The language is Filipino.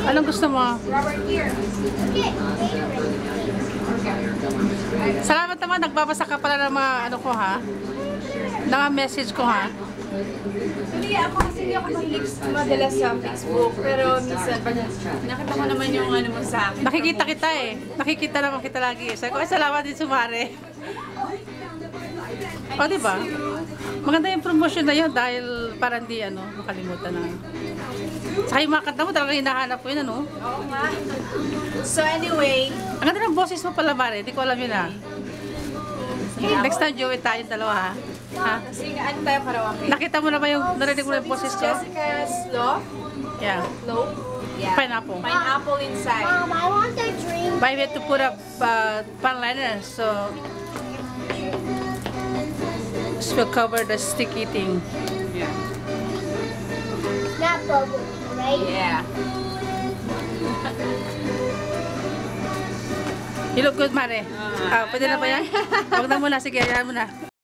Anong gusto mo? Salamat naman, nagbabasa ka pala ng mga ano ko ha? Ng message ko ha? Hindi ako kasi hindi ako mahilig madalas sa Facebook. Pero minsan, pag nakita ko naman yung ano mo sa akin. Nakikita kita eh. Nakikita naman kita lagi. Sabi ko, ay salamat din sumare. O diba? Maganda yung promotion na yun dahil parang di ano, makalimutan na. Saka yung mga kanta mo talagang hinahanap ko yun ano. Oo nga. So anyway. Ang ganda ng boses mo pala Mare. Hindi ko alam yun ha. Next time join tayong dalawa ha. Ha? Kasi ano tayo karaoke? Nakita mo na ba yung narinig mo na yung boses ko? Jessica's Love. Yeah. Loaf. Yeah. Pineapple. Pineapple inside. I want the drink. But we have to put up pan liner so this will cover the sticky thing. Yeah. Not bubble, right? Yeah. You look good, Mare. Pwede na ba yan? Huwag na muna. Sige, yan mo na.